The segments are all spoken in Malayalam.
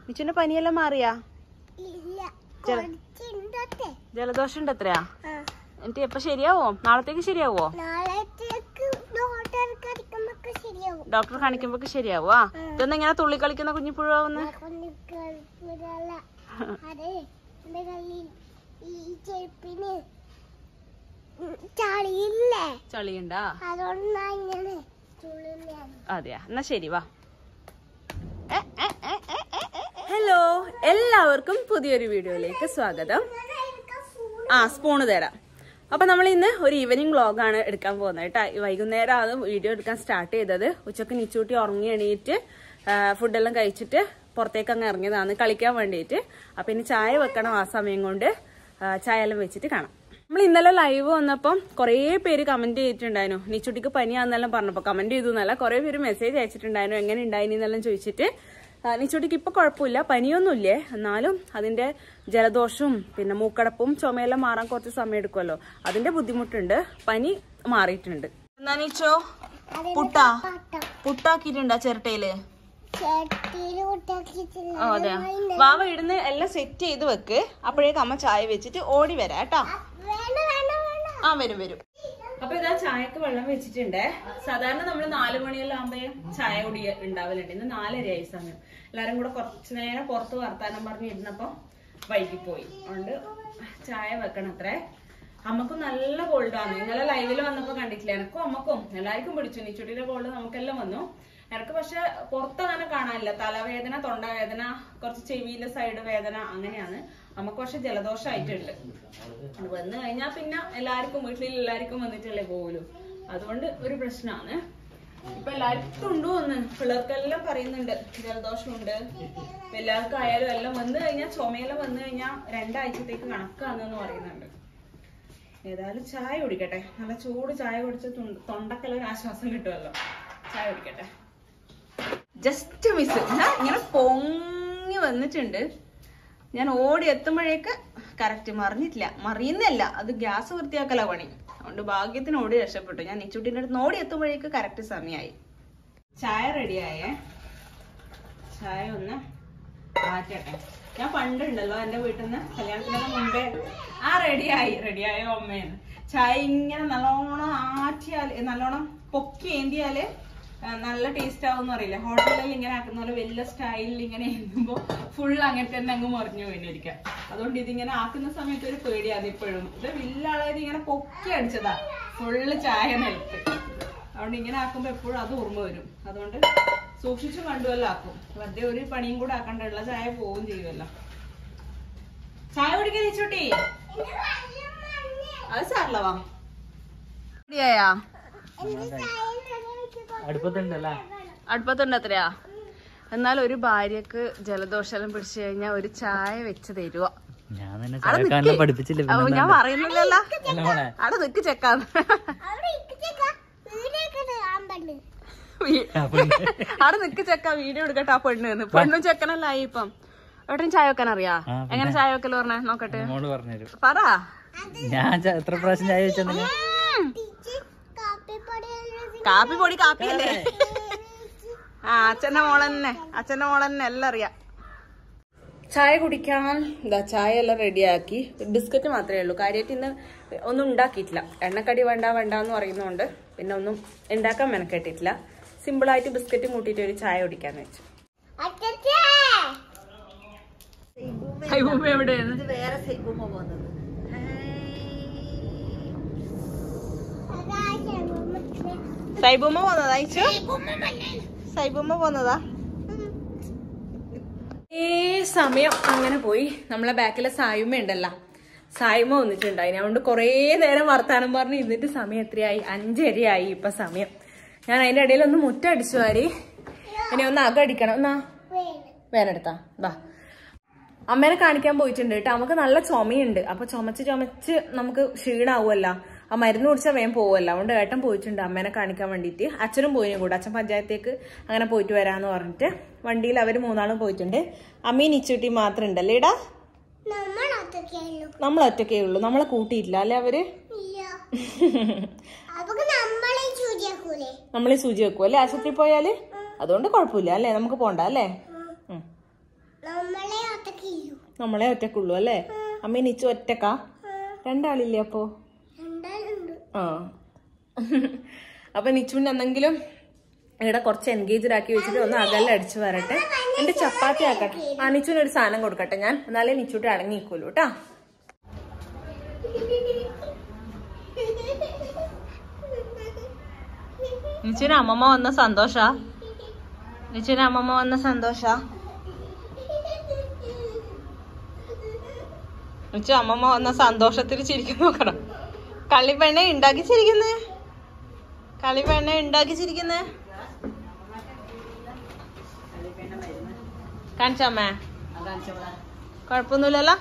നിച്ചുന്റെ പനിയെല്ലാം മാറിയാ? ജലദോഷം ഉണ്ട് എത്രയാ? എന്നിട്ട് എപ്പ ശരിയാവോ? നാളത്തേക്ക് ശരിയാവോ? ഡോക്ടർ കാണിക്കുമ്പോ ശരിയാവോ? ഇതൊന്നും ഇങ്ങനെ തുള്ളി കളിക്കുന്ന കുഞ്ഞിപ്പുഴാവുന്ന ചളിയുണ്ടാ? അതെയാ, എന്നാ ശരി വാ. ഹലോ, എല്ലാവർക്കും പുതിയൊരു വീഡിയോയിലേക്ക് സ്വാഗതം. സ്പൂണ് തരാം. അപ്പൊ നമ്മൾ ഇന്ന് ഒരു ഈവനിങ് വ്ളോഗാണ് എടുക്കാൻ പോകുന്നത് കേട്ടോ. വൈകുന്നേരം ആണ് വീഡിയോ എടുക്കാൻ സ്റ്റാർട്ട് ചെയ്തത്. ഉച്ചക്ക് നിച്ചൂട്ടി ഉറങ്ങി എണീറ്റ് ഫുഡെല്ലാം കഴിച്ചിട്ട് പുറത്തേക്ക് അങ്ങ് ഇറങ്ങിയതാണ് കളിക്കാൻ വേണ്ടിയിട്ട്. അപ്പൊ ഇനി ചായ വെക്കണം. ആ സമയം കൊണ്ട് ചായ എല്ലാം വെച്ചിട്ട് കാണാം. നമ്മൾ ഇന്നലെ ലൈവ് വന്നപ്പം കുറേ പേര് കമന്റ് ചെയ്തിട്ടുണ്ടായിരുന്നു. നിച്ചുട്ടിക്ക് പനിയാന്നെല്ലാം പറഞ്ഞപ്പോ കമന്റ് ചെയ്തു എന്നല്ല, കുറെ പേര് മെസ്സേജ് അയച്ചിട്ടുണ്ടായിരുന്നു എങ്ങനെ ഉണ്ടായിനി എന്നെല്ലാം ചോദിച്ചിട്ട്. നിച്ചുട്ടിക്ക് ഇപ്പൊ കുഴപ്പമില്ല, പനിയൊന്നുമില്ലേ, എന്നാലും അതിന്റെ ജലദോഷവും പിന്നെ മൂക്കടപ്പും ചുമയെല്ലാം മാറാൻ കുറച്ച് സമയം എടുക്കുമല്ലോ, അതിന്റെ ബുദ്ധിമുട്ടുണ്ട്. പനി മാറിയിട്ടുണ്ട്. എന്നാ നിച്ചോ പുട്ടാക്കിയിട്ടുണ്ടാ ചിരട്ടയില്? അതെ, വാവ ഇടുന്ന് എല്ലാം സെറ്റ് ചെയ്ത് വെക്ക്. അപ്പോഴേക്കും അമ്മ ചായ വെച്ചിട്ട് ഓടി വരാം കേട്ടോ. വരും. അപ്പൊ ഇതാ ചായക്ക് വെള്ളം വെച്ചിട്ടുണ്ട്. സാധാരണ നമ്മള് 4 മണിയെല്ലാം ആകുമ്പോ ചായ കുടി ഉണ്ടാവലുണ്ട്. ഇന്ന് 4:30 സമയം. എല്ലാരും കൂടെ കുറച്ചു നേരം പുറത്ത് വർത്താനം പറഞ്ഞിരുന്നപ്പോ വൈകിപ്പോയി. അതുകൊണ്ട് ചായ വെക്കണം അത്രേ. അമ്മക്കും നല്ല കോൾഡാണ്. ഇന്നലെ ലൈവില് വന്നപ്പോ കണ്ടിട്ടില്ല. എനക്കും അമ്മക്കും എല്ലാവർക്കും പിടിച്ചു. നിച്ചുട്ടിയുടെ കോൾഡ് നമുക്കെല്ലാം വന്നു. എനിക്ക് പക്ഷെ പുറത്തങ്ങനെ കാണാനില്ല. തലവേദന, തൊണ്ടവേദന, കുറച്ച് ചെവിയിലെ സൈഡ് വേദന, അങ്ങനെയാണ്. നമുക്ക് പക്ഷെ ജലദോഷമായിട്ടുണ്ട്. വന്നു കഴിഞ്ഞാൽ പിന്നെ എല്ലാവർക്കും വീട്ടിൽ എല്ലാവർക്കും വന്നിട്ടല്ലേ പോലും. അതുകൊണ്ട് ഒരു പ്രശ്നമാണ്. ഇപ്പൊ എല്ലാവർക്കും ഉണ്ടോ എന്ന് പിള്ളേർക്കെല്ലാം പറയുന്നുണ്ട് ജലദോഷമുണ്ട്. എല്ലാവർക്കും ആയാലും എല്ലാം വന്നു കഴിഞ്ഞാൽ, ചുമയെല്ലാം വന്നു കഴിഞ്ഞാൽ 2 ആഴ്ചത്തേക്ക് കണക്കാണെന്ന് പറയുന്നുണ്ട്. ഏതായാലും ചായ കുടിക്കട്ടെ. നല്ല ചൂട് ചായ കുടിച്ച് തൊണ്ടക്കെല്ലാം ഒരു ആശ്വാസം കിട്ടുമല്ലോ. ചായ കുടിക്കട്ടെ. ജസ്റ്റ് മിസ് ഇങ്ങനെ പൊങ്ങി വന്നിട്ടുണ്ട്. ഞാൻ ഓടി എത്തുമ്പോഴേക്ക് കറക്റ്റ് മറിയുന്നല്ല, അത് ഗ്യാസ് വൃത്തിയാക്കല പണി. അതുകൊണ്ട് ഭാഗ്യത്തിന് ഓടി രക്ഷപ്പെട്ടു. ഞാൻ നിച്ചുട്ടിന്റെ അടുത്ത് ഓടി എത്തുമ്പോഴേക്ക് കറക്റ്റ് സമയമായി. ചായ റെഡിയായേ. ചായ ഒന്ന് മാറ്റട്ടെ. ഞാൻ പണ്ടുണ്ടല്ലോ എന്റെ വീട്ടിൽ നിന്ന് കല്യാണത്തിന് മുമ്പേ റെഡിയായോ അമ്മേന്ന്. ചായ ഇങ്ങനെ നല്ലോണം ആറ്റിയാല്, നല്ലോണം പൊക്കി ഏന്തിയാല് നല്ല ടേസ്റ്റ് ആവുമെന്ന് അറിയില്ല. ഹോട്ടലിൽ ഇങ്ങനെ ആക്കുന്ന പോലെ വലിയ സ്റ്റൈലിൽ ഇങ്ങനെ എഴുതുമ്പോ ഫുൾ അങ്ങനെ തന്നെ അങ്ങ് മറിഞ്ഞു പോയിരിക്കാം. അതുകൊണ്ട് ഇതിങ്ങനെ ആക്കുന്ന സമയത്ത് ഒരു പേടിയാണ് ഇപ്പോഴും. ഇത് വലിയ ഇങ്ങനെ പൊക്കി അടിച്ചതാ ഫുള്ള് ചായ നിലത്ത്. അതുകൊണ്ട് ഇങ്ങനെ ആക്കുമ്പോ എപ്പോഴും അത് ഓർമ്മ വരും. അതുകൊണ്ട് സൂക്ഷിച്ചു കണ്ടുവല്ലോ ആക്കും. വെറുതെ ഒരു പണിയും കൂടെ ആക്കണ്ടുള്ള ചായ പോവും ചെയ്യുമല്ലോ. ചായ കുടിക്കാൻ നിച്ചോട്ടി അത് സാറിലവാ റെഡിയായാ? അടുപ്പത്തുണ്ട് അത്രയാ? എന്നാൽ ഒരു ഭാര്യക്ക് ജലദോഷം പിടിച്ചു കഴിഞ്ഞാൽ ഒരു ചായ വെച്ച് തരുവോ? ഞാൻ പറയുന്നില്ലല്ലോ. അവിടെ നിക്ക് ചെക്കാന്ന്. അവിടെ നിക്ക് ചെക്ക വീഡിയോ എടുക്കട്ടെ. ആ പെണ്ണും ചെക്കനല്ലായി ഇപ്പം. ഏട്ടൻ ചായ വെക്കാൻ അറിയാ? എങ്ങനെ ചായ വെക്കല് പറഞ്ഞ നോക്കട്ടെ. പറ. ഞാൻ എത്ര പ്രാവശ്യം ചായ വെച്ചെന്നില്ല. കാപ്പിയല്ലേ? അച്ഛന്റെ മോളന്നെ എല്ലാം അറിയാം. ചായ കുടിക്കാൻ ചായ എല്ലാം റെഡിയാക്കി. ബിസ്ക്കറ്റ് മാത്രമേ ഉള്ളൂ. കാര്യമായിട്ട് ഇന്ന് ഒന്നും ഉണ്ടാക്കിയിട്ടില്ല. എണ്ണക്കടി വേണ്ടെന്ന് പറയുന്നതുകൊണ്ട് പിന്നെ ഒന്നും ഉണ്ടാക്കാൻ മെനക്കെട്ടിട്ടില്ല. സിമ്പിളായിട്ട് ബിസ്ക്കറ്റ് കൂട്ടിയിട്ട് ഒരു ചായ കുടിക്കാന്ന് വെച്ചു. എവിടെയാണ്? വേറെ സൈബൂമ്മ പോകുന്നത്. സൈബൂമ്മ പോന്നതാ? സൈബൂമ്മ പോന്നതാ? സമയം അങ്ങനെ പോയി. നമ്മളെ ബാക്കിലെ സായുമ്മ ഉണ്ടല്ലോ, സായുമ്മ വന്നിട്ടുണ്ടായി. അതുകൊണ്ട് കൊറേ നേരം വർത്താനം പറഞ്ഞ് ഇരുന്നിട്ട് സമയം എത്രയായി? 5:30 ഇപ്പൊ സമയം. ഞാൻ അതിന്റെ ഇടയിൽ ഒന്ന് മുറ്റം അടിച്ചു വാരി. ഇനി ഒന്ന് അകടിക്കണം. എന്നാ വേനെടുത്താ വാ. അമ്മേനെ കാണിക്കാൻ പോയിട്ടുണ്ട് കേട്ടോ. നമുക്ക് നല്ല ചുമയുണ്ട്. അപ്പൊ ചുമച്ച് നമുക്ക് ക്ഷീണാവുമല്ലോ. ആ മരുന്ന് കുടിച്ചാൽ വേഗം പോവല്ലോ. അതുകൊണ്ട് ഏട്ടൻ പോയിട്ടുണ്ട് അമ്മേനെ കാണിക്കാൻ വേണ്ടിയിട്ട്. അച്ഛനും പോയിനും കൂടെ. അച്ഛൻ പഞ്ചായത്തേക്ക് അങ്ങനെ പോയിട്ട് വരാന്ന് പറഞ്ഞിട്ട് വണ്ടിയിൽ അവര് 3 പോയിട്ടുണ്ട്. അമ്മയും നിച്ചുട്ടി മാത്രം ഉണ്ടല്ലേ ഇടാ? നമ്മൾ ഒറ്റക്കേ ഉള്ളൂ. നമ്മളെ കൂട്ടിയിട്ടില്ല അല്ലെ അവര്? നമ്മളീ സൂചി വെക്കും അല്ലേ ആശുപത്രി പോയാല്? അതുകൊണ്ട് കുഴപ്പമില്ല അല്ലേ, നമുക്ക് പോണ്ട അല്ലേ? നമ്മളെ ഒറ്റക്കുള്ളൂ അല്ലേ? അമ്മ നിച്ചു ഒറ്റക്കാ? രണ്ടാളില്ലേ അപ്പോ? ആ അപ്പൊ നിച്ചുവിന് എന്തെങ്കിലും ഇവിടെ കുറച്ച് എൻഗേജ്ഡ് ആക്കി വെച്ചിട്ട് ഒന്ന് അകലെ അടിച്ചു വരട്ടെ. എന്റെ ചപ്പാത്തി ആക്കട്ടെ. ആ നിച്ചുവിന് ഒരു സാധനം കൊടുക്കട്ടെ ഞാൻ, എന്നാലേ നിച്ചൂട്ട് അടങ്ങിക്കൂലൂ കേട്ടാ. നിച്ചുവിന് അമ്മമ്മ വന്ന സന്തോഷാ? നിച്ചുവിന് അമ്മമ്മ വന്ന സന്തോഷാ? നിച്ചു അമ്മമ്മ വന്ന സന്തോഷത്തിൽ ചിരിക്കുന്നു നോക്കണം. കളിപ്പെണ്ണ ഉണ്ടാക്കി ചിരിക്കുന്നേ, കളിപ്പെണ്ണ ഉണ്ടാക്കി ചിരിക്കുന്നേ. കാണിച്ചമ്മേ? കൊഴപ്പൊന്നുമില്ലല്ലോ?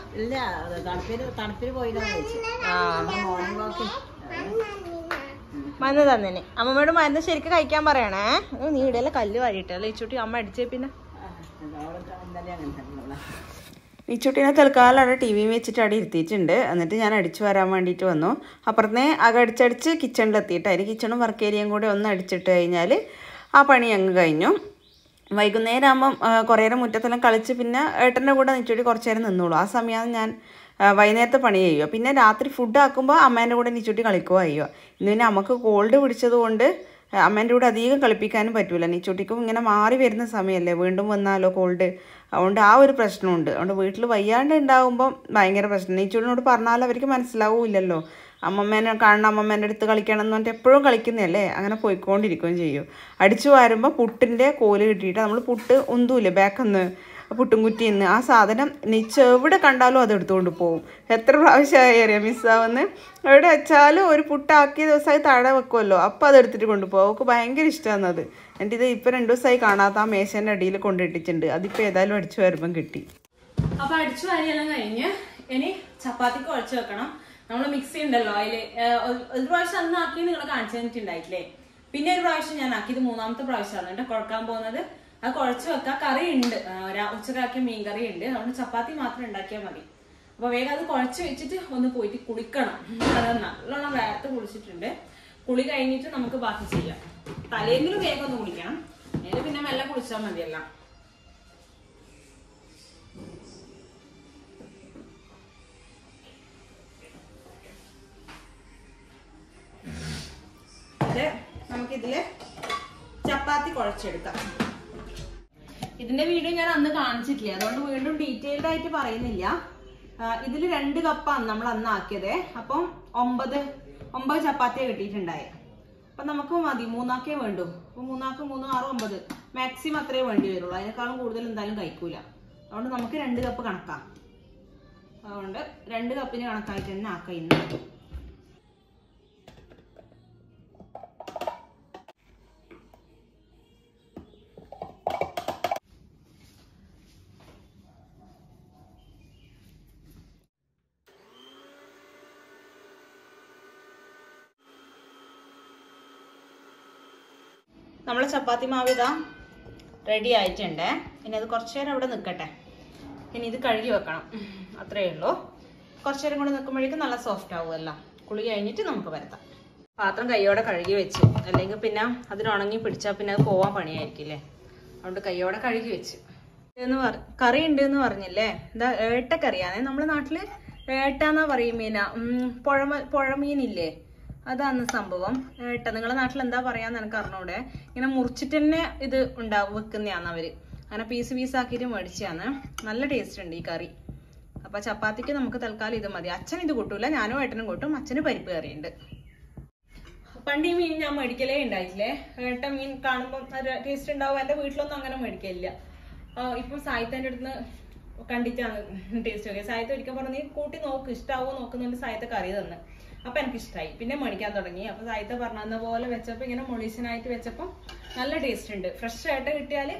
മരുന്ന് തന്നെ. അമ്മമ്മയോട് മരുന്ന് ശരിക്കും കഴിക്കാൻ പറയണേ. നീ ഇടയിലെ കല്ല് വാരിയിട്ടല്ലേ ഇച്ചൂട്ടി അമ്മ അടിച്ചേ. പിന്നെ നിച്ചൂട്ടിനെ തൽക്കാലം അവിടെ ടി വി വെച്ചിട്ട് അവിടെ ഇരുത്തിയിട്ടുണ്ട്. എന്നിട്ട് ഞാൻ അടിച്ചു വരാൻ വേണ്ടിയിട്ട് വന്നു. അപ്പുറത്തെ അകടിച്ചടിച്ച് കിച്ചണിലെത്തിയിട്ട് അതിന് കിച്ചണും വർക്ക് ഏരിയയും കൂടെ ഒന്ന് അടിച്ചിട്ട് കഴിഞ്ഞാൽ ആ പണി അങ്ങ് കഴിഞ്ഞു. വൈകുന്നേരം ആകുമ്പം കുറേ നേരം മുറ്റത്തെല്ലാം കളിച്ച് പിന്നെ ഏട്ടൻ്റെ കൂടെ നിച്ചൂട്ടി കുറച്ച് നേരം നിന്നോളൂ. ആ സമയമാണ് ഞാൻ വൈകുന്നേരത്തെ പണി ചെയ്യുക. പിന്നെ രാത്രി ഫുഡ് ആക്കുമ്പോൾ അമ്മേൻ്റെ കൂടെ നിച്ചൂട്ടി കളിക്കുക ചെയ്യുക. ഇന്ന് പിന്നെ നമുക്ക് കോൾഡ് പിടിച്ചത് കൊണ്ട് അമ്മേൻ്റെ കൂടെ അധികം കളിപ്പിക്കാനും പറ്റൂല. നിച്ചൂട്ടിക്കും ഇങ്ങനെ മാറി വരുന്ന സമയമല്ലേ, വീണ്ടും വന്നാലോ കോൾഡ്. അതുകൊണ്ട് ആ ഒരു പ്രശ്നമുണ്ട്. അതുകൊണ്ട് വീട്ടിൽ വയ്യാണ്ട് ഉണ്ടാകുമ്പം ഭയങ്കര പ്രശ്നം. നിച്ചൂട്ടിനോട് പറഞ്ഞാൽ അവർക്ക് മനസ്സിലാവില്ലല്ലോ. അമ്മമ്മേനെ കാണണം, അമ്മമ്മേൻ്റെ അടുത്ത് കളിക്കണം എന്ന് പറഞ്ഞിട്ട് എപ്പോഴും കളിക്കുന്നതല്ലേ, അങ്ങനെ പോയിക്കൊണ്ടിരിക്കുകയും ചെയ്യും. അടിച്ചു വാരുമ്പോൾ പുട്ടിൻ്റെ കോല് കിട്ടിയിട്ട് നമ്മൾ പുട്ട് ഉന്തൂല്ലേ ബാക്കൊന്ന് പുട്ടും കുറ്റിന്ന്, ആ സാധനം നിച്ച് എവിടെ കണ്ടാലും അത് എടുത്തുകൊണ്ട് പോകും. എത്ര പ്രാവശ്യമായി അറിയാം മിസ്സാവുന്ന. എവിടെ വെച്ചാലും ഒരു പുട്ടാക്കിയ ദിവസമായി താഴെ വെക്കുമല്ലോ, അപ്പോൾ അത് എടുത്തിട്ട് കൊണ്ടുപോകും. അവൾക്ക് ഭയങ്കര ഇഷ്ടമാണ് അത്. എന്നിട്ട് ഇത് ഇപ്പോൾ 2 ദിവസമായി കാണാത്ത ആ മേശേൻ്റെ അടിയിൽ കൊണ്ടിട്ടിട്ടുണ്ട്. അതിപ്പോൾ ഏതായാലും അടിച്ചു വരുമ്പം കിട്ടി. അപ്പോൾ അടിച്ചു വാരിയെല്ലാം കഴിഞ്ഞ് ഇനി ചപ്പാത്തിക്ക് കുഴച്ച് വെക്കണം. നമ്മൾ മിക്സി ഉണ്ടല്ലോ അതിൽ ഒരു പ്രാവശ്യം അന്ന് ആക്കി നിങ്ങൾ കാണിച്ചു തന്നിട്ടുണ്ടായിട്ടില്ലേ. പിന്നെ ഒരു പ്രാവശ്യം ഞാൻ ആക്കി, ഇത് 3ാമത്തെ പ്രാവശ്യമാണ് കേട്ടോ കുഴക്കാൻ പോകുന്നത്. അത് കുഴച്ച് വെക്കാം. കറി ഉണ്ട്, ഉച്ചക്കാക്കിയ മീൻ കറി ഉണ്ട്. അതുകൊണ്ട് ചപ്പാത്തി മാത്രം ഉണ്ടാക്കിയാൽ മതി. അപ്പൊ വേഗം അത് കുഴച്ച് വെച്ചിട്ട് ഒന്ന് പോയിട്ട് കുളിക്കണം. അത് നല്ലോണം വേർത്ത് കുളിച്ചിട്ടുണ്ട്. കുളി കഴിഞ്ഞിട്ട് നമുക്ക് ബാക്കി ചെയ്യാം. തലേങ്കിലും വേഗം ഒന്ന് കുളിക്കണം, അതിന് പിന്നെ മെല്ലെ കുളിച്ചാൽ മതിയല്ല. നമുക്കിതില് ചപ്പാത്തി കുഴച്ചെടുക്കാം. ഇതിന്റെ വീഡിയോ ഞാൻ അന്ന് കാണിച്ചിട്ടില്ല, അതുകൊണ്ട് വീണ്ടും ഡീറ്റെയിൽഡ് ആയിട്ട് പറയുന്നില്ല. ഇതിൽ 2 കപ്പാണ് നമ്മൾ അന്ന് ആക്കിയത്. അപ്പം 9 ചപ്പാത്തിയാണ് കിട്ടിയിട്ടുണ്ടായത്. അപ്പൊ നമുക്ക് മതി, 3 ആക്കേ വേണ്ടൂ. അപ്പൊ 3 ആക്ക് 3, 6, 9 മാക്സിമം അത്രേ വേണ്ടി വരുള്ളൂ. അതിനേക്കാളും കൂടുതൽ എന്തായാലും കഴിക്കൂല. അതുകൊണ്ട് നമുക്ക് 2 കപ്പ് കണക്കാം. അതുകൊണ്ട് 2 കപ്പിന് കണക്കായിട്ട് തന്നെ ആക്കാം ഇന്ന്. നമ്മളെ ചപ്പാത്തി മാവ് ഇതാ റെഡി ആയിട്ടുണ്ട്. ഇനി അത് കുറച്ചു നേരം അവിടെ നിൽക്കട്ടെ. ഇനി ഇത് കഴുകി വെക്കണം, അത്രയേ ഉള്ളൂ. കുറച്ചു നേരം കൂടെ നിൽക്കുമ്പോഴേക്കും നല്ല സോഫ്റ്റ് ആവുമല്ലോ. കുളി കഴിഞ്ഞിട്ട് നമുക്ക് വരുത്താം. പാത്രം കൈയോടെ കഴുകി വെച്ചു, അല്ലെങ്കിൽ പിന്നെ അതിനുണങ്ങി പിടിച്ചാൽ പിന്നെ അത് പോവാൻ പണിയായിരിക്കില്ലേ. അതുകൊണ്ട് കൈയോടെ കഴുകി വെച്ചു. കറി ഉണ്ട് എന്ന് പറഞ്ഞില്ലേ, എന്താ ഏട്ടക്കറിയാണേ. നമ്മുടെ നാട്ടില് ഏട്ടാന്നാ പറയും മീന. പുഴമീനില്ലേ, അതാണ് സംഭവം. നിങ്ങളുടെ നാട്ടിൽ എന്താ പറയാന്ന് എനിക്ക് അറിഞ്ഞൂടെ. ഇങ്ങനെ മുറിച്ചിട്ട് തന്നെ ഇത് വെക്കുന്നതാണ് അവര്. അങ്ങനെ പീസ് ആക്കിയിട്ട് മേടിച്ചാണ്. നല്ല ടേസ്റ്റ് ഉണ്ട് ഈ കറി. അപ്പൊ ചപ്പാത്തിക്ക് നമുക്ക് തൽക്കാലം ഇത് മതി. അച്ഛൻ ഇത് കൂട്ടൂല, ഞാനും ഏട്ടനും കൂട്ടും. അച്ഛന് പരിപ്പ് കറിയുണ്ട്. പണ്ട് ഈ മീൻ ഞാൻ മേടിക്കലേ ഉണ്ടായിട്ടില്ലേ. ഏട്ട മീൻ കാണുമ്പോൾ ടേസ്റ്റ് ഉണ്ടാവും. എന്റെ വീട്ടിലൊന്നും അങ്ങനെ മേടിക്കില്ല. ഇപ്പൊ സായിത്തന്റെ അടുത്ത് കണ്ടിട്ടാണ് ടേസ്റ്റ് നോക്കിയത്. സായിത്ത് ഒരിക്കൽ പറഞ്ഞു, കൂട്ടി നോക്ക്, ഇഷ്ടാവോ നോക്കുന്നുണ്ട്. സായിത്ത കറി തന്ന്. അപ്പൊ എനിക്ക് ഇഷ്ടമായി, പിന്നെ മേടിക്കാൻ തുടങ്ങി. അപ്പൊ സായിത്ത പറഞ്ഞ പോലെ വെച്ചപ്പോ ഇങ്ങനെ മൊളീഷനായിട്ട് വെച്ചപ്പോ നല്ല ടേസ്റ്റ് ഉണ്ട്. ഫ്രഷ് ആയിട്ട് കിട്ടിയാല്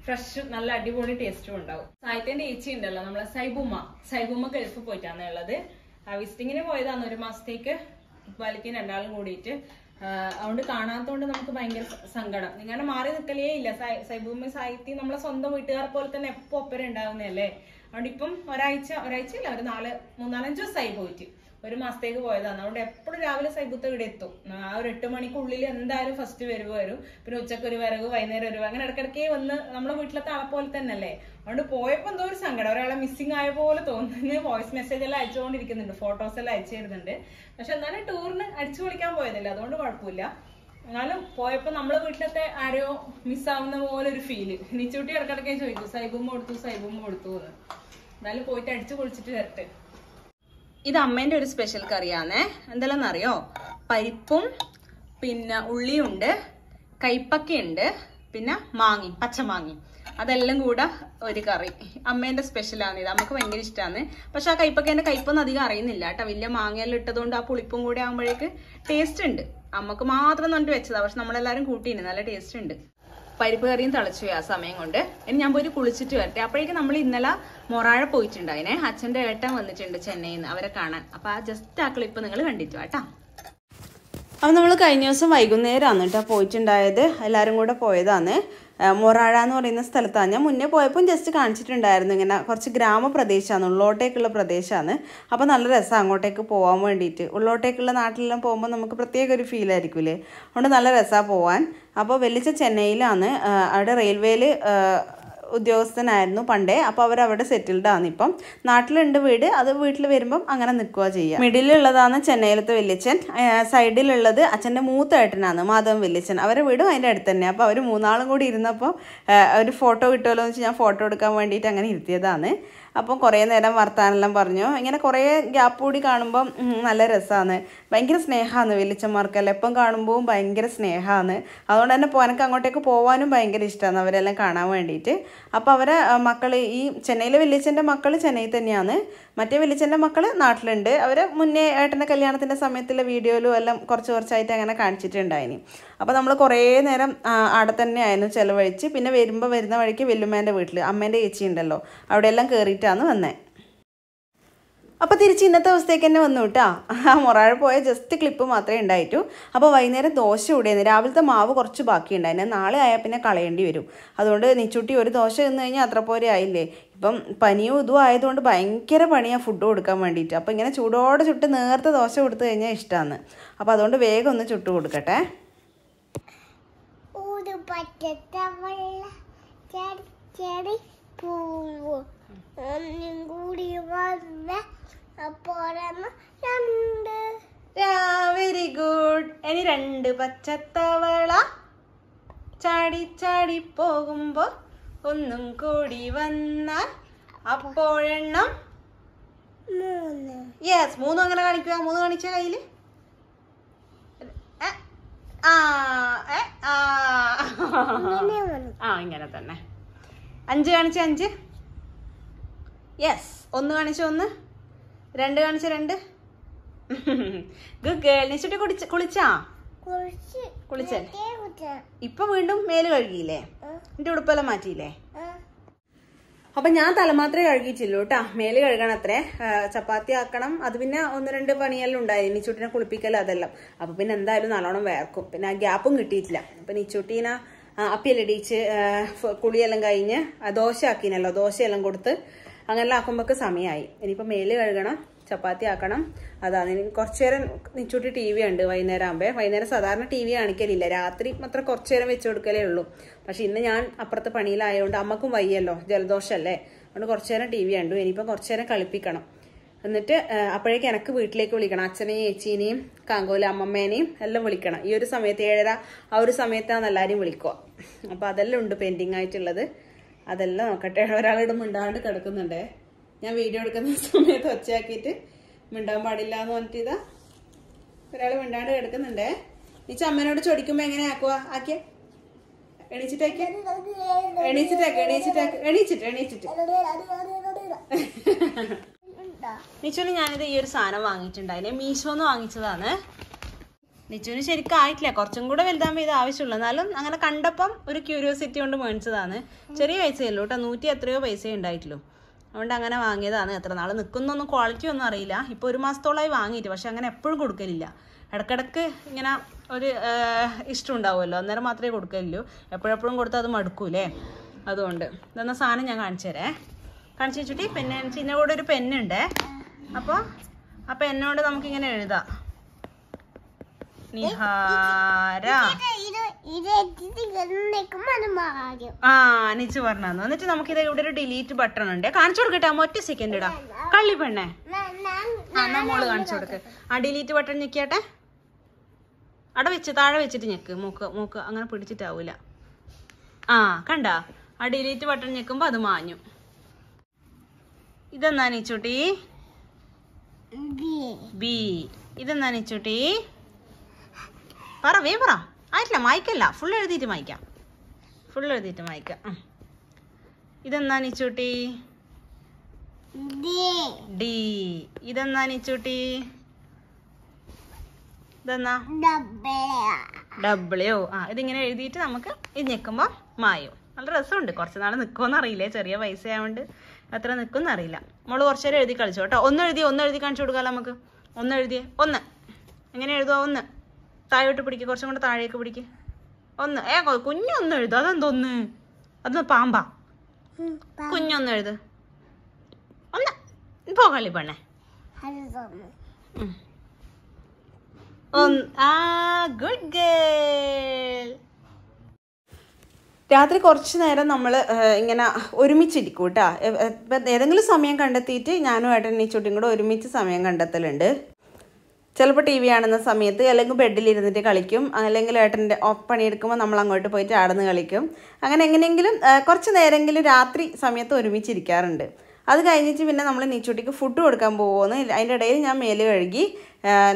ഫ്രഷ് നല്ല അടിപൊളി ടേസ്റ്റും ഉണ്ടാവും. സായിത്തന്റെ ഏച്ചി ഉണ്ടല്ലോ, നമ്മളെ സൈബുമ്മ ഗൾഫ് പോയിട്ടാണ് ഉള്ളത്. വിസിറ്റിങ്ങിന് പോയതാണ് 1 മാസത്തേക്ക്. ഇപ്പാലിക്കും 2ആളും കൂടിയിട്ട്. അതുകൊണ്ട് കാണാത്തോണ്ട് നമുക്ക് ഭയങ്കര സങ്കടം. ഇങ്ങനെ മാറി നിൽക്കലേ ഇല്ല. സൈബുമ്മ സായിത്തി നമ്മളെ സ്വന്തം വീട്ടുകാർ പോലെ തന്നെ എപ്പോ ഒപ്പരം ഉണ്ടാവുന്നതല്ലേ. അതുകൊണ്ട് ഇപ്പം ഒരാഴ്ച ഇല്ല, ഒരു 3-4-5 ദിവസമായി പോയിട്ട്. 1 മാസത്തേക്ക് പോയതാണ്. അതുകൊണ്ട് എപ്പോഴും രാവിലെ സൈബുത്ത ഇവിടെ എത്തും. ആ ഒരു 8 മണിക്കുള്ളിൽ എന്തായാലും ഫസ്റ്റ് വരും. പിന്നെ ഉച്ചക്ക് ഒരു വരവ്, വൈകുന്നേരം ഒരു, അങ്ങനെ ഇടയ്ക്കിടയ്ക്ക് വന്ന് നമ്മളെ വീട്ടിലത്തെ ആളെ പോലെ തന്നെ അല്ലേ. അതുകൊണ്ട് പോയപ്പോ എന്തോ ഒരു സങ്കടം, ഒരാളെ മിസ്സിംഗ് ആയ പോലെ തോന്നുന്നു. വോയിസ് മെസ്സേജ് എല്ലാം അയച്ചുകൊണ്ടിരിക്കുന്നുണ്ട്, ഫോട്ടോസ് എല്ലാം അയച്ചു തരുന്നുണ്ട്. പക്ഷെ എന്നാലും ടൂറിന് അടിച്ചു പൊളിക്കാൻ പോയതല്ലേ, അതുകൊണ്ട് കുഴപ്പമില്ല. എന്നാലും പോയപ്പോ നമ്മളെ വീട്ടിലത്തെ ആരോ മിസ്സാവുന്ന പോലെ ഒരു ഫീല്. നിച്ചൂട്ടി ഇടക്കിടക്കേ ചോദിക്കും സൈബുമ്മ കൊടുത്തു എന്ന്. എന്നാലും പോയിട്ട് അടിച്ചു പൊളിച്ചിട്ട് വരട്ടെ. ഇത് അമ്മേന്റെ ഒരു സ്പെഷ്യൽ കറിയാണേ. എന്തെല്ലാം അറിയോ? പരിപ്പും പിന്നെ ഉള്ളിയുണ്ട്, കൈപ്പക്കയുണ്ട്, പിന്നെ പച്ചമാങ്ങി, അതെല്ലാം കൂടെ ഒരു കറി. അമ്മേന്റെ സ്പെഷ്യലാണ് ഇത്. നമുക്ക് ഭയങ്കര ഇഷ്ടമാണ്. പക്ഷെ ആ കൈപ്പക്കേന്റെ കയ്പൊന്നും അധികം അറിയുന്നില്ല കേട്ടോ. വലിയ മാങ്ങയെല്ലാം ഇട്ടതുകൊണ്ട് ആ പുളിപ്പും കൂടെ ആകുമ്പോഴേക്ക് ടേസ്റ്റ് ഉണ്ട്. അമ്മക്ക് മാത്രം പറഞ്ഞിട്ട് വെച്ചതാ, പക്ഷെ നമ്മളെല്ലാരും കൂട്ടിയിട്ടുണ്ട്, നല്ല ടേസ്റ്റ് ഉണ്ട്. പരിപ്പ് കറിയും തിളച്ചു ആ സമയം കൊണ്ട്. ഇനി ഞാൻ പോയി കുളിച്ചിട്ട് വരട്ടെ. അപ്പോഴേക്കും നമ്മൾ ഇന്നലെ മൊറാഴ പോയിട്ടുണ്ടായിനെ. അച്ഛന്റെ ഏട്ടൻ വന്നിട്ടുണ്ട് ചെന്നൈയിൽ നിന്ന്, അവരെ കാണാൻ. അപ്പൊ ആ ജസ്റ്റ് ആ ക്ലിപ്പ് നിങ്ങൾ കണ്ടിട്ട് വാട്ടാ. അപ്പം നമ്മൾ കഴിഞ്ഞ ദിവസം വൈകുന്നേരമാണ് കേട്ടോ പോയിട്ടുണ്ടായത്. എല്ലാവരും കൂടെ പോയതാണ്. മൊറാഴ എന്ന് പറയുന്ന സ്ഥലത്താണ്. ഞാൻ മുന്നേ പോയപ്പോൾ ജസ്റ്റ് കാണിച്ചിട്ടുണ്ടായിരുന്നു. ഇങ്ങനെ കുറച്ച് ഗ്രാമപ്രദേശമാണ്, ഉള്ളോട്ടേക്കുള്ള പ്രദേശമാണ്. അപ്പോൾ നല്ല രസമാണ് അങ്ങോട്ടേക്ക് പോകാൻ വേണ്ടിയിട്ട്. ഉള്ളോട്ടേക്കുള്ള നാട്ടിലെല്ലാം പോകുമ്പോൾ നമുക്ക് പ്രത്യേക ഒരു ഫീൽ ആയിരിക്കില്ലേ. അതുകൊണ്ട് നല്ല രസമാണ് പോകാൻ. അപ്പോൾ വെല്ലിച്ച ചെന്നൈയിലാണ്. അവിടെ റെയിൽവേയിൽ ഉദ്യോഗസ്ഥനായിരുന്നു പണ്ടേ. അപ്പോൾ അവരവിടെ സെറ്റിൽഡ് ആണ്. ഇപ്പം നാട്ടിലുണ്ട് വീട്. അത് വീട്ടിൽ വരുമ്പം അങ്ങനെ നിൽക്കുക ചെയ്യുക. മിഡിലുള്ളതാണ് ചെന്നൈയിലത്തെ വല്യച്ഛൻ. സൈഡിലുള്ളത് അച്ഛൻ്റെ മൂത്ത ഏട്ടനാണ് മാധവൻ വല്യച്ഛൻ. അവരുടെ വീടും അതിൻ്റെ അടുത്ത് തന്നെ. അപ്പോൾ അവർ 3 ആളും കൂടി ഇരുന്നപ്പോൾ ഒരു ഫോട്ടോ കിട്ടുമല്ലോ എന്ന് വെച്ച് ഞാൻ ഫോട്ടോ എടുക്കാൻ വേണ്ടിയിട്ട് അങ്ങനെ ഇരുത്തിയതാണ്. അപ്പം കുറേ നേരം വർത്താനെല്ലാം പറഞ്ഞു. ഇങ്ങനെ കുറേ ഗ്യാപ്പ് കൂടി കാണുമ്പം നല്ല രസമാണ്. ഭയങ്കര സ്നേഹമാണ് വലിയച്ഛന്മാർക്കെല്ലാം. എപ്പം കാണുമ്പോഴും ഭയങ്കര സ്നേഹമാണ്. അതുകൊണ്ട് തന്നെ എനിക്ക് അങ്ങോട്ടേക്ക് പോകാനും ഭയങ്കര ഇഷ്ടമാണ് അവരെല്ലാം കാണാൻ വേണ്ടിയിട്ട്. അപ്പോൾ അവരെ മക്കൾ, ഈ ചെന്നൈയിലെ വലിയച്ഛൻ്റെ മക്കൾ ചെന്നൈ തന്നെയാണ്. മറ്റേ വലിയച്ഛൻ്റെ മക്കൾ നാട്ടിലുണ്ട്. അവർ മുന്നേ ഏട്ടൻ്റെ കല്യാണത്തിൻ്റെ സമയത്തുള്ള വീഡിയോയിലും എല്ലാം കുറച്ചായിട്ട് അങ്ങനെ കാണിച്ചിട്ടുണ്ടായിനി. അപ്പോൾ നമ്മൾ കുറേ നേരം അവിടെ തന്നെ ആയിരുന്നു ചിലവഴിച്ച്. പിന്നെ വരുന്ന വഴിക്ക് വല്യമ്മേൻ്റെ വീട്ടിൽ അമ്മേൻ്റെ ചേച്ചി ഉണ്ടല്ലോ, അവിടെയെല്ലാം കയറിയിട്ടാണ് വന്നത്. അപ്പോൾ തിരിച്ച് ഇന്നത്തെ ദിവസത്തേക്ക് തന്നെ വന്നു കേട്ടോ. ആ മൊറാഴ പോയ ജസ്റ്റ് ക്ലിപ്പ് മാത്രമേ ഉണ്ടായിട്ടു. അപ്പോൾ വൈകുന്നേരം ദോശ ഇവിടെയായിരുന്നു. രാവിലത്തെ മാവ് കുറച്ച് ബാക്കി ഉണ്ടായിരുന്നു. നാളെ ആയാൽ പിന്നെ കളയേണ്ടി വരും. അതുകൊണ്ട് നിച്ചുട്ടി ഒരു ദോശ തിന്നു കഴിഞ്ഞാൽ അത്ര പോരെ ആയില്ലേ. ഇപ്പം പനിയും ഇതും ആയതുകൊണ്ട് ഭയങ്കര പണിയാണ് ഫുഡ് കൊടുക്കാൻ വേണ്ടിയിട്ട്. അപ്പോൾ ഇങ്ങനെ ചൂടോടെ ചുട്ട് നേരത്തെ ദോശ കൊടുത്തു കഴിഞ്ഞാൽ ഇഷ്ടമാണ്. അപ്പോൾ അതുകൊണ്ട് വേഗം ഒന്ന് ചുട്ട് കൊടുക്കട്ടെ. Very good. ഇനി 2 പച്ചത്തവള ചാടി പോകുമ്പോ ഒന്നും കൂടി വന്നാൽ അപ്പോഴെണ്ണം 3. യെസ്, 3 അങ്ങനെ കാണിക്കുക. 3 കാണിച്ച കയ്യില്. ഇങ്ങനെ തന്നെ. 5 കാണിച്ച 5. യെസ്. 1 കാണിച്ച 1. 2 കാണിച്ച 2. Good girl. നിശ്ചിട്ട് കുളിച്ചാ? കുളിച്ചേ? ഇപ്പൊ വീണ്ടും മേല് കഴുകിയില്ലേ? എന്റെ ഉടുപ്പെല്ലാം മാറ്റിയില്ലേ? അപ്പൊ ഞാൻ തലമാത്രേ കഴുകിയിട്ടില്ലൂ കേട്ടാ. മേല് കഴുകണം അത്രേ. ചപ്പാത്തി ആക്കണം. അത് പിന്നെ 1-2 പണിയെല്ലാം ഉണ്ടായി. നിച്ചൂട്ടിനെ കുളിപ്പിക്കൽ അതെല്ലാം. അപ്പൊ പിന്നെ എന്തായാലും നല്ലോണം വേർക്കും. പിന്നെ ആ ഗ്യാപ്പും കിട്ടിയിട്ടില്ല. അപ്പൊ നിച്ചൂട്ടീനെ അപ്പിയെല്ലാം കുളിയെല്ലാം കഴിഞ്ഞ് ദോശ ആക്കിനല്ലോ, ദോശയെല്ലാം കൊടുത്ത് അങ്ങനെല്ലാം ആക്കുമ്പോഴൊക്കെ സമയമായി. ഇനിയിപ്പോൾ മേല് കഴുകണം, ചപ്പാത്തി ആക്കണം. അതാണ്. ഇനി കുറച്ചു നേരം നിച്ചൂട്ടി TV ഉണ്ട് വൈകുന്നേരം ആകുമ്പോൾ. വൈകുന്നേരം സാധാരണ TV കാണിക്കലില്ല, രാത്രി മാത്രം കുറച്ചു നേരം വെച്ച് കൊടുക്കലേ ഉള്ളൂ. പക്ഷെ ഇന്ന് ഞാൻ അപ്പുറത്തെ പണിയിലായതുകൊണ്ട് അമ്മക്കും വയ്യല്ലോ, ജലദോഷമല്ലേ, അതുകൊണ്ട് കുറച്ചു നേരം TV ഉണ്ട്. ഇനിയിപ്പോൾ കുറച്ചു നേരം കളിപ്പിക്കണം. എന്നിട്ട് അപ്പോഴേക്കും എനിക്ക് വീട്ടിലേക്ക് വിളിക്കണം. അച്ഛനെയും ചേച്ചീനെയും കാങ്കോല അമ്മമ്മേനെയും എല്ലാം വിളിക്കണം. ഈ ഒരു സമയത്ത് 7:30 ആ ഒരു സമയത്താണ് എല്ലാവരും വിളിക്കുക. അപ്പോൾ അതെല്ലാം ഉണ്ട് പെൻഡിങ് ആയിട്ടുള്ളത്. അതെല്ലാം നോക്കട്ടെ. ഒരാളിവിടെ മിണ്ടാണ്ട് കിടക്കുന്നുണ്ടേ. ഞാൻ വീഡിയോ എടുക്കുന്ന സമയത്ത് ഒച്ചയാക്കിയിട്ട് മിണ്ടാൻ പാടില്ല എന്ന് പറഞ്ഞിട്ട് ഇതാ ഒരാൾ മിണ്ടാണ്ട് കിടക്കുന്നുണ്ടേ. നീ അമ്മേനോട് ചോദിക്കുമ്പോൾ എങ്ങനെ ആക്കുക? ആക്കിയ എണീച്ചിട്ടേക്ക് എണീച്ചിട്ട് നിച്ചുവിന് ഞാനിത് ഈ ഒരു സാധനം വാങ്ങിയിട്ടുണ്ടായില്ലേ, മീഷോന്ന് വാങ്ങിച്ചതാണ്. നിച്ചുവിന് ശരിക്കും ആയിട്ടില്ല, കുറച്ചും കൂടെ വലുതാകുമ്പോൾ ഇത് ആവശ്യമുള്ളൂ. എന്നാലും അങ്ങനെ കണ്ടപ്പം ഒരു ക്യൂരിയോസിറ്റി കൊണ്ട് മേടിച്ചതാണ്. ചെറിയ പൈസയല്ലോ കേട്ടോ, 100 എത്രയോ പൈസയേ ഉണ്ടായിട്ടുള്ളൂ. അതുകൊണ്ട് അങ്ങനെ വാങ്ങിയതാണ്. എത്ര നാൾ നിൽക്കുന്നൊന്നും ക്വാളിറ്റി ഒന്നും അറിയില്ല. ഇപ്പോൾ 1 മാസത്തോളമായി വാങ്ങിയിട്ട്, പക്ഷെ അങ്ങനെ എപ്പോഴും കൊടുക്കലില്ല. ഇടക്കിടക്ക് ഇങ്ങനെ ഒരു ഇഷ്ടം ഉണ്ടാവുമല്ലോ, അന്നേരം മാത്രമേ കൊടുക്കലുള്ളൂ. എപ്പോഴെപ്പോഴും കൊടുത്താൽ അത് മടുക്കൂലേ. അതുകൊണ്ട് ഇതെന്ന സാധനം ഞാൻ കാണിച്ചു തരേ. കാണിച്ചു വെച്ചിട്ട് പിന്നെ ചിന്ന കൂടെ ഒരു പെന്നുണ്ട്. അപ്പോൾ അപ്പൊ എന്നോട് നമുക്കിങ്ങനെ എഴുതാം, നിഹാര. നിച്ചു പറഞ്ഞു. എന്നിട്ട് നമുക്കിത് ഇവിടെ ഒരു ഡിലീറ്റ് ബട്ടൺ ഉണ്ട്, കാണിച്ചു കൊടുക്കട്ടെ അമ്മ, ഒറ്റ സെക്കൻഡ് ഇടാ. കള്ളി പെണ്ണേ, എന്നാ മോള് കാണിച്ചു കൊടുക്ക്. ആ ഡിലീറ്റ് ബട്ടൺ ഞെക്കിയാട്ടെ, അവിടെ വെച്ച് താഴെ വെച്ചിട്ട് ഞെക്ക്, മൂക്ക് അങ്ങനെ പിടിച്ചിട്ടാവൂല. കണ്ട, ആ ഡിലീറ്റ് ബട്ടൺ ഞെക്കുമ്പോ അത് മാഞ്ഞു. ഇതെന്നാ നീച്ചൂട്ടി? ബി. ഇതെന്നാ നീച്ചൂട്ടി? പറ ആയിട്ടില്ല, മായ്ക്കല്ല, ഫുൾ എഴുതിയിട്ട് മായ്ക്കാം. ഇതെന്നാ നീച്ചൂട്ടി? ഡി. ഇതെന്നാ നീച്ചൂട്ടി? ഇതെന്നാ? ഡബ്ല്യു. ഇതിങ്ങനെ എഴുതിയിട്ട് നമുക്ക് ഇത് ഞെക്കുമ്പോ മായും. നല്ല രസമുണ്ട്. കുറച്ച് നാൾ നിൽക്കുമെന്ന് അറിയില്ലേ, ചെറിയ പൈസ ആയതുകൊണ്ട് എത്ര നിൽക്കുമെന്ന് അറിയില്ല. മോള് കുറച്ചു നേരം എഴുതി കളിച്ചോ കേട്ടോ. ഒന്ന് എഴുതി കാണിച്ചു കൊടുക്കാമല്ലോ നമുക്ക്. ഒന്ന് എഴുതിയേ, ഒന്ന് എങ്ങനെ എഴുതുക? ഒന്ന് താഴോട്ട് പിടിക്കുക, കുറച്ചും കൂടെ താഴേക്ക് പിടിക്കുക. ഒന്ന് കുഞ്ഞൊന്ന് എഴുതുക. അതെന്തോന്ന്? അതൊന്ന് പാമ്പാ. കുഞ്ഞൊന്ന് എഴുത്. ഒന്ന് പോകളി പെണ്ണേ. Good girl. രാത്രി കുറച്ച് നേരം നമ്മൾ ഇങ്ങനെ ഒരുമിച്ചിരിക്കും കേട്ടോ. ഏതെങ്കിലും സമയം കണ്ടെത്തിയിട്ട് ഞാനും ഏട്ടൻ നീച്ചൂട്ടിയും കൂടെ ഒരുമിച്ച് സമയം കണ്ടെത്തലുണ്ട്. ചിലപ്പോൾ ടി വി കാണുന്ന സമയത്ത്, അല്ലെങ്കിൽ ബെഡിലിരുന്നിട്ട് കളിക്കും, അല്ലെങ്കിൽ ഏട്ടൻ്റെ പണിയെടുക്കുമ്പോൾ നമ്മൾ അങ്ങോട്ട് പോയിട്ട് ആടുന്ന് കളിക്കും. അങ്ങനെ എങ്ങനെയെങ്കിലും കുറച്ച് നേരമെങ്കിലും രാത്രി സമയത്ത് ഒരുമിച്ചിരിക്കാറുണ്ട്. അത് കഴിഞ്ഞിട്ട് പിന്നെ നമ്മൾ നീച്ചൂട്ടിക്ക് ഫുഡ് കൊടുക്കാൻ പോകുമെന്ന്. അതിൻ്റെ ഇടയിൽ ഞാൻ മേല് കഴുകി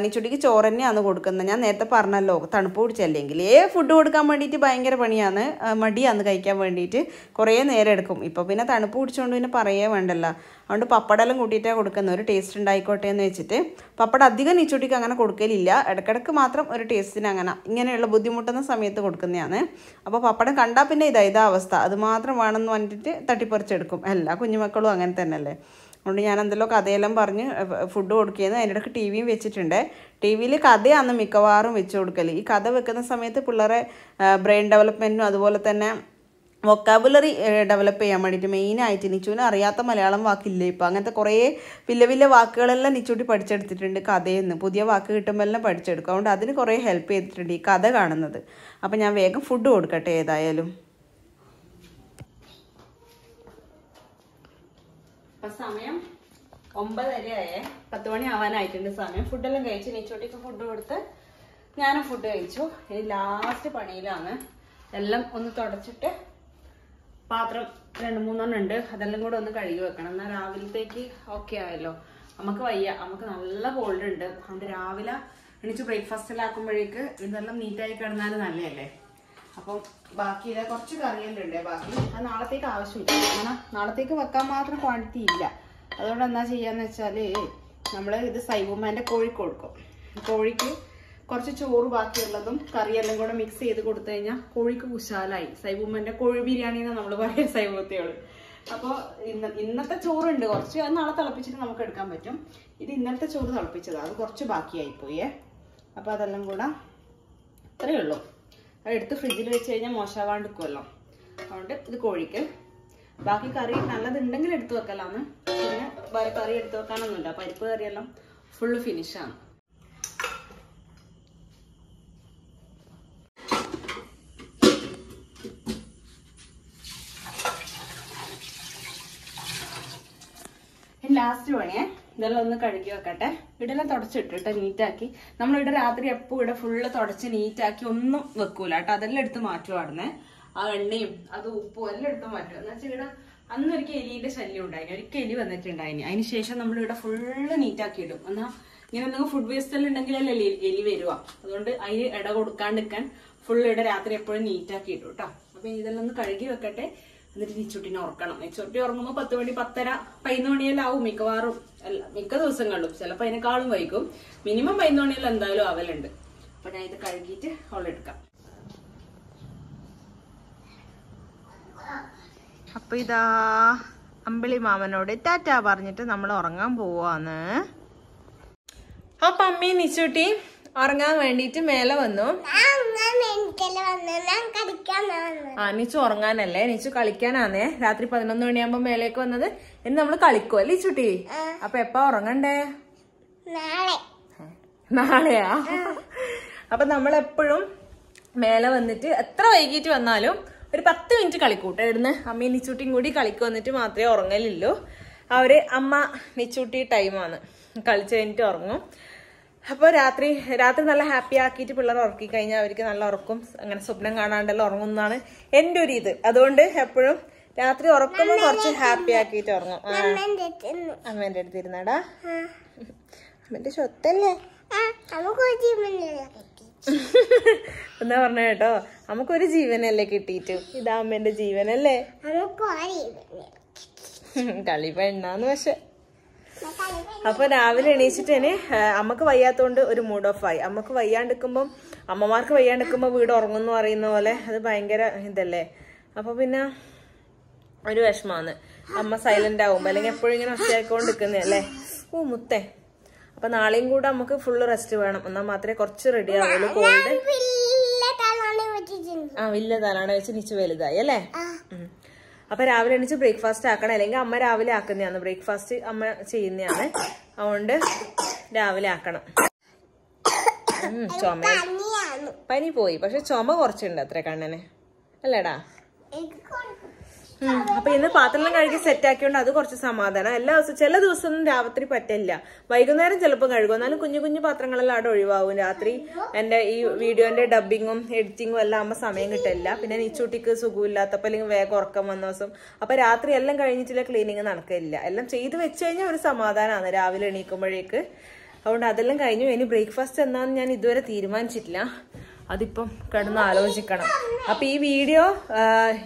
നീച്ചൂട്ടിക്ക് ചോറ് തന്നെയാണ് കൊടുക്കുന്നത്. ഞാൻ നേരത്തെ പറഞ്ഞല്ലോ, തണുപ്പ് പിടിച്ചല്ലെങ്കിൽ ഫുഡ് കൊടുക്കാൻ വേണ്ടിയിട്ട് ഭയങ്കര പണിയാണ്, മടിയാന്ന് കഴിക്കാൻ വേണ്ടിയിട്ട് കുറേ നേരം എടുക്കും. ഇപ്പോൾ പിന്നെ തണുപ്പ് പിടിച്ചുകൊണ്ട് പിന്നെ പറയേ വേണ്ടല്ലോ. അതുകൊണ്ട് പപ്പടെല്ലാം കൂട്ടിയിട്ടാണ് കൊടുക്കുന്നത്, ഒരു ടേസ്റ്റ് ഉണ്ടായിക്കോട്ടെ എന്ന് വെച്ചിട്ട്. പപ്പടം അധികം നീച്ചൂട്ടിക്ക് അങ്ങനെ കൊടുക്കലില്ല, ഇടയ്ക്കിടയ്ക്ക് മാത്രം ഒരു ടേസ്റ്റിന് ഇങ്ങനെയുള്ള ബുദ്ധിമുട്ടുന്ന സമയത്ത് കൊടുക്കുന്നതാണ്. അപ്പോൾ പപ്പടം കണ്ടാൽ പിന്നെ ഇതാ അവസ്ഥ, അത് മാത്രം വേണമെന്ന് പറഞ്ഞിട്ട് തട്ടിപ്പറിച്ചെടുക്കും. എല്ലാ കുഞ്ഞുമക്കളും അങ്ങനെ തന്നെയല്ലേ. അതുകൊണ്ട് ഞാൻ എന്തെല്ലോ കഥയെല്ലാം പറഞ്ഞ് ഫുഡ് കൊടുക്കുകയെന്ന്. അതിൻ്റെ ഇടയ്ക്ക് ടി വിയും വെച്ചിട്ടുണ്ട്. ടി വിയിൽ കഥയാണ് മിക്കവാറും വെച്ച് കൊടുക്കൽ. ഈ കഥ വെക്കുന്ന സമയത്ത് പിള്ളേരെ ബ്രെയിൻ ഡെവലപ്മെൻറ്റിനും അതുപോലെ തന്നെ വൊക്കാബുലറി ഡെവലപ്പ് ചെയ്യാൻ വേണ്ടിയിട്ട് മെയിനായിട്ട്. നിച്ചുവിന് അറിയാത്ത മലയാളം വാക്കില്ല ഇപ്പോൾ. അങ്ങനത്തെ കുറേ വലിയ വാക്കുകളെല്ലാം നിച്ചൂട്ടി പഠിച്ചെടുത്തിട്ടുണ്ട് കഥയിൽ നിന്ന്. പുതിയ വാക്ക് കിട്ടുമ്പോൾ എല്ലാം പഠിച്ചെടുക്കും. അതുകൊണ്ട് അതിന് കുറേ ഹെൽപ്പ് ചെയ്തിട്ടുണ്ട് ഈ കഥ കാണുന്നത്. അപ്പോൾ ഞാൻ വേഗം ഫുഡ് കൊടുക്കട്ടെ. ഏതായാലും സമയം 9:30 10 മണി ആവാനായിട്ടുണ്ട് സമയം. ഫുഡെല്ലാം കഴിച്ച് നീച്ചോട്ടിക്ക് ഫുഡ് കൊടുത്ത് ഞാനും ഫുഡ് കഴിച്ചു. ഇനി ലാസ്റ്റ് പണിയിലാണ്. എല്ലാം ഒന്ന് തുടച്ചിട്ട് പാത്രം 2-3 ഉണ്ട്, അതെല്ലാം കൂടെ ഒന്ന് കഴുകി വെക്കണം. എന്നാൽ രാവിലത്തേക്ക് ഓക്കെ ആയല്ലോ. നമുക്ക് വയ്യ, നമുക്ക് നല്ല കോൾഡ് ഉണ്ട്. അതുകൊണ്ട് രാവിലെ എണീച്ച് ബ്രേക്ക്ഫാസ്റ്റിലാക്കുമ്പോഴേക്ക് ഇതെല്ലാം നീറ്റായി കിടന്നാൽ നല്ലതല്ലേ. അപ്പം ബാക്കി ഇതാ കുറച്ച് കറിയെല്ലാം ഉണ്ട്. ബാക്കി അത് നാളത്തേക്ക് ആവശ്യമില്ല, അങ്ങനെ നാളത്തേക്ക് വെക്കാൻ മാത്രം ക്വാണ്ടിറ്റി ഇല്ല. അതുകൊണ്ട് എന്താ ചെയ്യാന്ന് വെച്ചാൽ നമ്മൾ ഇത് സൈബുമ്മേൻ്റെ കോഴിക്ക് കൊടുക്കും. കോഴിക്ക് കുറച്ച് ചോറ് ബാക്കിയുള്ളതും കറിയെല്ലാം കൂടെ മിക്സ് ചെയ്ത് കൊടുത്തു കഴിഞ്ഞാൽ കോഴിക്ക് കുശാലായി. സൈബുമ്മേൻ്റെ കോഴി ബിരിയാണി എന്ന് നമ്മൾ പറയുക സൈബൂത്തിയോട്. അപ്പോൾ ഇന്നത്തെ ചോറുണ്ട് കുറച്ച്, അത് നാളെ തിളപ്പിച്ചിട്ട് നമുക്ക് എടുക്കാൻ പറ്റും. ഇത് ഇന്നലത്തെ ചോറ് തിളപ്പിച്ചതാണ്, അത് കുറച്ച് ബാക്കിയായിപ്പോയേ. അപ്പോൾ അതെല്ലാം കൂടെ ഇത്രയേ ഉള്ളൂ. എടുത്ത് ഫ്രിഡ്ജിൽ വെച്ച് കഴിഞ്ഞാൽ മോശമാവാണ്ടിരിക്കുമല്ലോ. അതുകൊണ്ട് ഇത് കോഴിക്ക്. ബാക്കി കറി നല്ലതുണ്ടെങ്കിൽ എടുത്തു വെക്കലാന്ന്. പിന്നെ വേറെ കറി എടുത്തു വെക്കാനൊന്നുമില്ല. പരിപ്പ് കറിയെല്ലാം ഫുള്ള് ഫിനിഷാണ്. ലാസ്റ്റ് പണിയേ, ഇതെല്ലാം ഒന്ന് കഴുകി വെക്കട്ടെ. ഇവിടെല്ലാം തുടച്ചിട്ടിട്ട് നീറ്റാക്കി. നമ്മളിവിടെ രാത്രി എപ്പോൾ ഇവിടെ ഫുള്ള് തുടച്ച് നീറ്റാക്കി ഒന്നും വെക്കൂല കേട്ടോ. അതെല്ലാം എടുത്ത് മാറ്റുവാടുന്നേ. ആ എണ്ണയും അത് ഉപ്പും എല്ലാം എടുത്ത് മാറ്റുക. എന്ന് വെച്ചാൽ ഇവിടെ അന്നൊരിക്കൽ എലിയുടെ ശല്യം ഉണ്ടായിന്, ഒരിക്കൽ എലി വന്നിട്ടുണ്ടായിന്. അതിന് ശേഷം നമ്മളിവിടെ ഫുള്ള് നീറ്റാക്കി ഇടും. എന്നാൽ ഇങ്ങനെ എന്തെങ്കിലും ഫുഡ് വേസ്റ്റ് എല്ലാം ഉണ്ടെങ്കിലല്ലേ എലി വരുക. അതുകൊണ്ട് അതിന് ഇട കൊടുക്കാണ്ടിരിക്കാൻ ഫുള്ള് ഇവിടെ രാത്രി എപ്പോഴും നീറ്റാക്കി ഇട്ടു കേട്ടോ. അപ്പൊ ഇതെല്ലാം ഒന്ന് കഴുകി വെക്കട്ടെ. എന്നിട്ട് നിച്ചുട്ടിനെ ഉറക്കണം. നിച്ചുട്ടി ഉറങ്ങുമ്പോൾ 10 മണി 10:30 11 മണിയെല്ലാം ആവും മിക്കവാറും. അല്ല, മിക്ക ദിവസങ്ങളിലും. ചിലപ്പോൾ അതിനേക്കാളും വൈകും. മിനിമം 11 മണിയെല്ലാം എന്തായാലും ആവലുണ്ട്. അപ്പൊ ഞാൻ ഇത് കഴുകിയിട്ട് അവളെടുക്കാം. അപ്പൊ ഇതാ അമ്പിളി മാമനോട് ടാറ്റ പറഞ്ഞിട്ട് നമ്മൾ ഉറങ്ങാൻ പോവാന്ന്. അപ്പൊ അമ്മി നിച്ചുട്ടി ഉറങ്ങാൻ വേണ്ടിട്ട് മേലെ വന്നു. നിച്ചു ഉറങ്ങാനല്ലേ, നിച്ചു കളിക്കാനാന്നേ. രാത്രി 11 മണിയാകുമ്പോ മേലേക്ക് വന്നത്. ഇനി നമ്മള് കളിക്കുവല്ലേ ചുട്ടി? അപ്പൊ എപ്പാ ഉറങ്ങണ്ടേ? നാളെയാ? അപ്പൊ നമ്മളെപ്പോഴും മേലെ വന്നിട്ട് എത്ര വൈകിട്ട് വന്നാലും ഒരു 10 മിനിറ്റ് കളിക്കൂട്ടെ. ഇവിടുന്ന് അമ്മയും നിച്ചൂട്ടിയും കൂടി കളിക്ക് വന്നിട്ട് മാത്രമേ ഉറങ്ങലുള്ളൂ. അവര് അമ്മ നിച്ചൂട്ടി ടൈമാണ്, കളിച്ച് കഴിഞ്ഞിട്ട് ഉറങ്ങും. അപ്പോൾ രാത്രി നല്ല ഹാപ്പി ആക്കിയിട്ട് പിള്ളേർ ഉറക്കി കഴിഞ്ഞാൽ അവർക്ക് നല്ല ഉറക്കും, അങ്ങനെ സ്വപ്നം കാണാണ്ടെല്ലാം ഉറങ്ങുന്നതാണ് എൻ്റെ ഒരു ഇത്. അതുകൊണ്ട് എപ്പോഴും രാത്രി ഉറക്കുമ്പോൾ കുറച്ച് ഹാപ്പി ആക്കിയിട്ട് ഉറങ്ങും. അമ്മേന്റെ അടുത്ത് ഇരുന്നാടാ, അമ്മേന്റെ സ്വത്തല്ലേ എന്നാ പറഞ്ഞ കേട്ടോ. നമുക്കൊരു ജീവനല്ലേ കിട്ടിയിട്ടു, ഇതാ അമ്മേന്റെ ജീവനല്ലേ. കളി പെണ്ണാന്ന് പക്ഷെ. അപ്പൊ രാവിലെ എണീച്ചിട്ട് തന്നെ അമ്മക്ക് വയ്യാത്തോണ്ട് ഒരു മൂഡ് ഓഫ് ആയി. അമ്മക്ക് വയ്യാണ്ടിരിക്കുമ്പം, അമ്മമാർക്ക് വയ്യാണ്ടിരിക്കുമ്പോ വീട് ഉറങ്ങുന്നു പറയുന്ന പോലെ അത് ഭയങ്കര ഇതല്ലേ. അപ്പൊ പിന്നെ ഒരു വിഷമാണ് അമ്മ സൈലന്റ് ആവുമ്പോ, അല്ലെങ്കിൽ എപ്പോഴും ഇങ്ങനെ ഒച്ചയായിക്കൊണ്ടിരിക്കുന്നല്ലേ. ഓ മുത്തേ, അപ്പൊ നാളെയും കൂടെ നമുക്ക് ഫുള്ള് റെസ്റ്റ് വേണം, എന്നാൽ മാത്രമേ കുറച്ച് റെഡി ആവുള്ളൂ. കോൾഡ് വലിയ തലാണ് വെച്ച് നിച്ച് വലുതായി അല്ലേ. അപ്പൊ രാവിലെ എണീച്ച് ബ്രേക്ക്ഫാസ്റ്റ് ആക്കണം, അല്ലെങ്കിൽ അമ്മ രാവിലെ ആക്കുന്നതാണ്. ബ്രേക്ക്ഫാസ്റ്റ് അമ്മ ചെയ്യുന്നതാണ്, അതുകൊണ്ട് രാവിലെ ആക്കണം. ചുമ പനി പോയി, പക്ഷെ ചുമ കുറച്ചുണ്ട് അത്ര കണ്ണന് അല്ലേടാ. അപ്പൊ ഇന്ന് പാത്രം കഴുകി സെറ്റ് ആക്കിയോണ്ട് അത് കുറച്ച് സമാധാനം. എല്ലാ ദിവസവും ചില ദിവസമൊന്നും രാത്രി പറ്റില്ല, വൈകുന്നേരം ചിലപ്പോൾ കഴുകും, എന്നാലും കുഞ്ഞു കുഞ്ഞു പാത്രങ്ങളെല്ലാം അവിടെ ഒഴിവാകും. രാത്രി എന്റെ ഈ വീഡിയോന്റെ ഡബിങ്ങും എഡിറ്റിങ്ങും എല്ലാം ആകുമ്പോൾ സമയം കിട്ടില്ല. പിന്നെ നിച്ചൂട്ടിക്ക് സുഖമില്ലാത്തപ്പോ അല്ലെങ്കിൽ വേഗം ഉറക്കം വന്ന ദിവസം, അപ്പൊ രാത്രി എല്ലാം കഴിഞ്ഞിട്ടില്ല ക്ലീനിങ് നടക്കില്ല. എല്ലാം ചെയ്ത് വെച്ച് കഴിഞ്ഞാൽ ഒരു സമാധാനമാണ് രാവിലെ എണീക്കുമ്പോഴേക്ക്. അതുകൊണ്ട് അതെല്ലാം കഴിഞ്ഞു. ഇനി ബ്രേക്ക്ഫാസ്റ്റ് എന്താണെന്ന് ഞാൻ ഇതുവരെ തീരുമാനിച്ചിട്ടില്ല, അതിപ്പം കിടന്ന് ആലോചിക്കണം. അപ്പൊ ഈ വീഡിയോ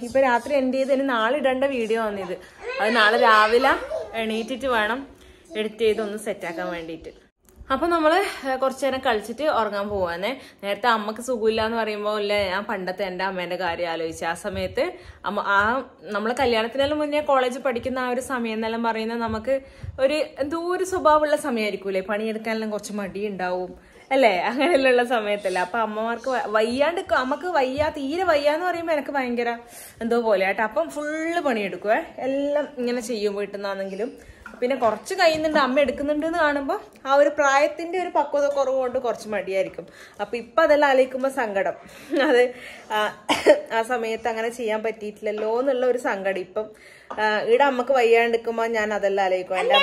ഇപ്പൊ രാത്രി എൻഡ് ചെയ്ത് ഇനി നാളെ ഇടേണ്ട വീഡിയോ വന്നിത്. അത് നാളെ രാവിലെ എണീറ്റിട്ട് വേണം എഡിറ്റ് ചെയ്ത് ഒന്ന് സെറ്റാക്കാൻ വേണ്ടിയിട്ട്. അപ്പൊ നമ്മള് കുറച്ചു നേരം കളിച്ചിട്ട് ഉറങ്ങാൻ പോവാന്നേ. നേരത്തെ അമ്മക്ക് സുഖമില്ല എന്ന് പറയുമ്പോ ഇല്ലേ, ഞാൻ പണ്ടത്തെ എന്റെ അമ്മേന്റെ കാര്യം ആലോചിച്ചു. ആ സമയത്ത് നമ്മളെ കല്യാണത്തിനെല്ലാം മുന്നേ കോളേജ് പഠിക്കുന്ന ആ ഒരു സമയം എന്നെല്ലാം പറയുന്നത് നമുക്ക് ഒരു എന്തോ ഒരു സ്വഭാവമുള്ള സമയമായിരിക്കൂലേ. പണിയെടുക്കാനെല്ലാം കുറച്ച് മടി ഉണ്ടാവും അല്ലേ, അങ്ങനെയുള്ള സമയത്തല്ലേ. അപ്പൊ അമ്മമാർക്ക് വയ്യാണ്ട്, അമ്മക്ക് തീരെ വയ്യാന്ന് പറയുമ്പോ എനിക്ക് ഭയങ്കര എന്തോ പോലെ ആട്ടെ. അപ്പം ഫുള്ള് പണിയെടുക്കുവേ, എല്ലാം ഇങ്ങനെ ചെയ്യും വീട്ടിൽ നിന്നാണെങ്കിലും. പിന്നെ കുറച്ച് കഴിയുന്നുണ്ട്, അമ്മ എടുക്കുന്നുണ്ട് എന്ന് കാണുമ്പോൾ ആ ഒരു പ്രായത്തിന്റെ ഒരു പക്വത കുറവ് കൊണ്ട് കുറച്ച് മടിയായിരിക്കും. അപ്പൊ ഇപ്പൊ അതെല്ലാം ആലോചിക്കുമ്പോ സങ്കടം, അത് ആ സമയത്ത് അങ്ങനെ ചെയ്യാൻ പറ്റിയിട്ടില്ലല്ലോ എന്നുള്ള ഒരു സങ്കടം. ഇപ്പം ഇവിടെ അമ്മക്ക് വയ്യാണ്ടിരിക്കുമ്പോ ഞാൻ അതെല്ലാം ആലോചിക്കും, എന്റെ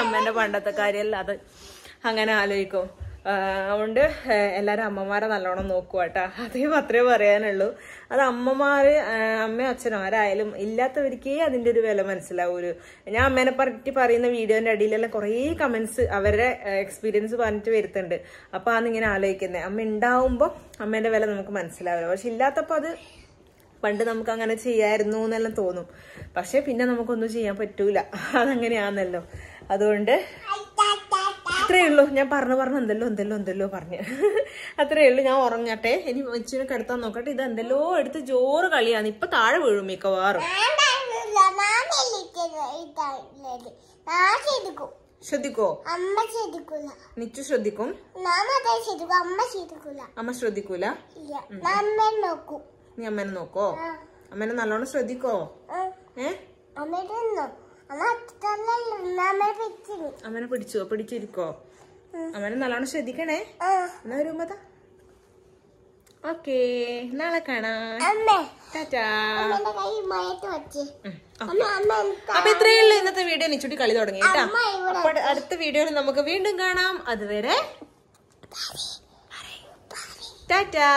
അമ്മേന്റെ പണ്ടത്തെ കാര്യമല്ല അത് അങ്ങനെ ആലോചിക്കും. അതുകൊണ്ട് എല്ലാരും അമ്മമാരെ നല്ലോണം നോക്കുക കേട്ടാ, അത്രേ പറയാനുള്ളൂ. അത് അമ്മയും അച്ഛനോ ആരായാലും ഇല്ലാത്തവർക്കേ അതിന്റെ ഒരു വില മനസ്സിലാവൂ. ഞാൻ അമ്മേനെ പറ്റി പറയുന്ന വീഡിയോന്റെ അടിയിലെല്ലാം കുറേ കമന്റ്സ് അവരുടെ എക്സ്പീരിയൻസ് പറഞ്ഞിട്ട് വരുത്തുന്നുണ്ട്. അപ്പൊ അന്നിങ്ങനെ ആലോചിക്കുന്നത്, അമ്മ ഉണ്ടാവുമ്പോ അമ്മേന്റെ വില നമുക്ക് മനസ്സിലാവില്ല, പക്ഷെ ഇല്ലാത്തപ്പോ അത് പണ്ട് നമുക്ക് അങ്ങനെ ചെയ്യായിരുന്നു എന്നെല്ലാം തോന്നും. പക്ഷെ പിന്നെ നമുക്കൊന്നും ചെയ്യാൻ പറ്റൂല, അതങ്ങനെയാണല്ലോ. അതുകൊണ്ട് അത്രേ ഉള്ളൂ. ഞാൻ പറഞ്ഞു എന്തെല്ലോ പറഞ്ഞ് അത്രേ ഉള്ളൂ. ഞാൻ ഉറങ്ങട്ടെ, ഇനി വെച്ചിനെ കിടത്താൻ നോക്കട്ടെ. ഇത് എന്തെല്ലോ എടുത്ത് ജോറ് കളിയാണ്, ഇപ്പൊ താഴെ വീഴും മിക്കവാറും. ശ്രദ്ധിക്കോ? നിച്ചു ശ്രദ്ധിക്കും, അമ്മ ശ്രദ്ധിക്കൂല. നീ അമ്മേനെ നോക്കോ? അമ്മേനെ നല്ലോണം ശ്രദ്ധിക്കോ? അമ്മനെ പിടിച്ചിരിക്കോ? അമ്മനെ നല്ലോണം ശ്രദ്ധിക്കണേ. എന്നാ വരുമ്പോ ഓക്കേ, നാളെ കാണാം. ടാറ്റാ. അപ്പൊ ഇത്രയേ ഉള്ളൂ ഇന്നത്തെ വീഡിയോ. നിച്ചുട്ടി കളി തുടങ്ങി കേട്ടാ. അപ്പൊ അടുത്ത വീഡിയോയിൽ നമുക്ക് വീണ്ടും കാണാം. അതുവരെ ടാറ്റാ.